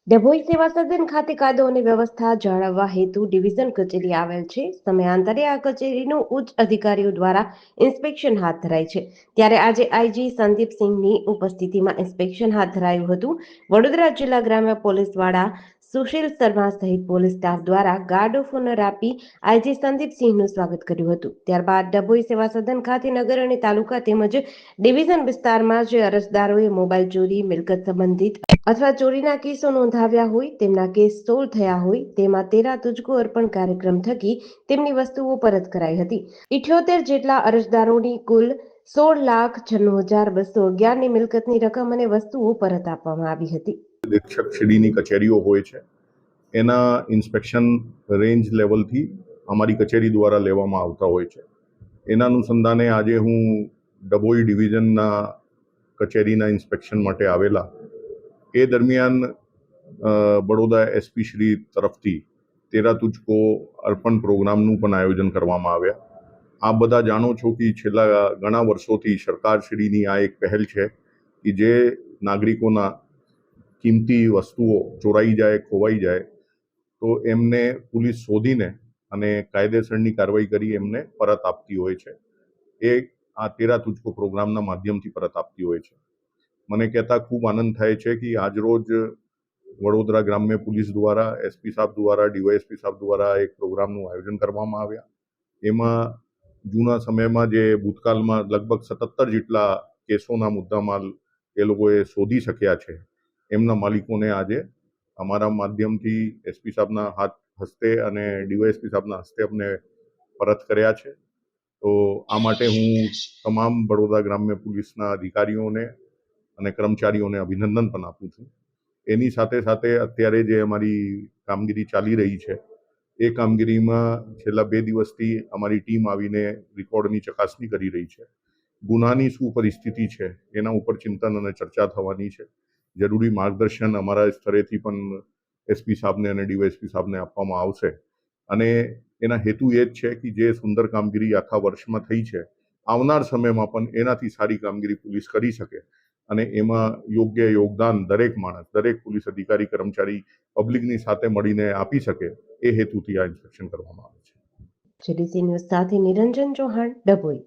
ડભોઈ સેવા સદન ખાતે કાયદો અને વ્યવસ્થા જાળવવા હેતુ ડિવિઝન કચેરી આવેલ છે. સમયાંતરે આ કચેરીનું ઉચ્ચ અધિકારીઓ દ્વારા ઇન્સ્પેક્શન હાથ ધરાય છે. ત્યારે આજે આઈજી સંદીપસિંહની ઉપસ્થિતિમાં ઇન્સ્પેક્શન હાથ ધરાયું હતું. વડોદરા જિલ્લા ગ્રામ્ય પોલીસ વડા સુશીલ શર્મા સહિત પોલીસ સ્ટાફ દ્વારા ગાર્ડ ઓફ ઓનર આપી આઈજી સંદીપસિંહનું સ્વાગત કર્યું હતું. ત્યારબાદ ડભોઈ સેવા સદન ખાતે નગર અને તાલુકા તેમજ ડિવિઝન વિસ્તારમાં જે અરજદારોએ મોબાઈલ ચોરી, મિલકત સંબંધિત અથવા ચોરીના કેસો નોંધાવ્યા હોય, તેમના કેસ સોલ્વ થયા હોય, તેમાં તેરા તુજકો અર્પણ કાર્યક્રમ થકી તેમની વસ્તુઓ પરત કરાઈ હતી. 78 જેટલા અરજદારોની કુલ 16,96,211 ની મિલકતની રકમ અને વસ્તુઓ પરત આપવામાં આવી હતી. અધિક્ષક શ્રીની કચેરીઓ હોય છે, એના ઇન્સ્પેક્શન રેન્જ લેવલથી અમારી કચેરી દ્વારા લેવામાં આવતા હોય છે. એના અનુસંધાને આજે હું ડભોઈ ડિવિઝનના કચેરીના ઇન્સ્પેક્શન માટે આવેલા. એ દરમિયાન બડોદરા એસપી શ્રી તરફથી તેરા તુજકો અર્પણ પ્રોગ્રામનું પણ આયોજન કરવામાં આવ્યા. આ બધા જાણો છો કે છેલ્લા ઘણા વર્ષોથી સરકારશ્રીની આ એક પહેલ છે કે જે નાગરિકોના કિંમતી વસ્તુઓ ચોરાઈ જાય, ખોવાઈ જાય તો એમને પોલીસ શોધીને અને કાયદેસરની કાર્યવાહી કરી એમને પરત આપતી હોય છે. એ આ તેરા તુજકો પ્રોગ્રામના માધ્યમથી પરત આપતી હોય છે. મને કહેતા ખૂબ આનંદ થાય છે કે આજરોજ વડોદરા ગ્રામ્ય પોલીસ દ્વારા, એસપી સાહેબ દ્વારા, ડીવાયએસપી સાહેબ દ્વારા એક પ્રોગ્રામનું આયોજન કરવામાં આવ્યા. એમાં જૂના સમયમાં જે ભૂતકાળમાં લગભગ 77 જેટલા કેસોના મુદ્દામાલ એ લોકોએ શોધી શક્યા છે, એમના માલિકોને આજે અમારા માધ્યમથી એસપી સાહેબના હસ્તે અને ડીવાયએસપી સાહેબના હસ્તે અમને પરત કર્યા છે. તો આ માટે હું તમામ બડોદરા ગ્રામ્ય પોલીસના અધિકારીઓને અને કર્મચારીઓને અભિનંદન પણ આપું છું. એની સાથે સાથે અત્યારે જે અમારી કામગીરી ચાલી રહી છે, એ કામગીરીમાં છેલ્લા 2 દિવસથી અમારી ટીમ આવીને રેકોર્ડની ચકાસણી કરી રહી છે. ગુનાની શું પરિસ્થિતિ છે એના ઉપર ચિંતન અને ચર્ચા થવાની છે. જરૂરી માર્ગદર્શન અમારા સ્તરેથી પણ એસપી સાહેબને અને ડીવાયએસપી સાહેબને આપવામાં આવશે. અને એના હેતુ એ જ છે કે જે સુંદર કામગીરી આખા વર્ષમાં થઈ છે, આવનાર સમયમાં પણ એનાથી સારી કામગીરી પોલીસ કરી શકે અને એમાં યોગ્ય યોગદાન દરેક માણસ, દરેક પોલીસ અધિકારી, કર્મચારી પબ્લિકની સાથે મળીને આપી શકે, એ હેતુથી આ ઇન્સ્પેક્શન કરવામાં આવે છે. જેડીસી ન્યૂઝ સાથે નિરંજન ચૌહાણ, ડભોઈ.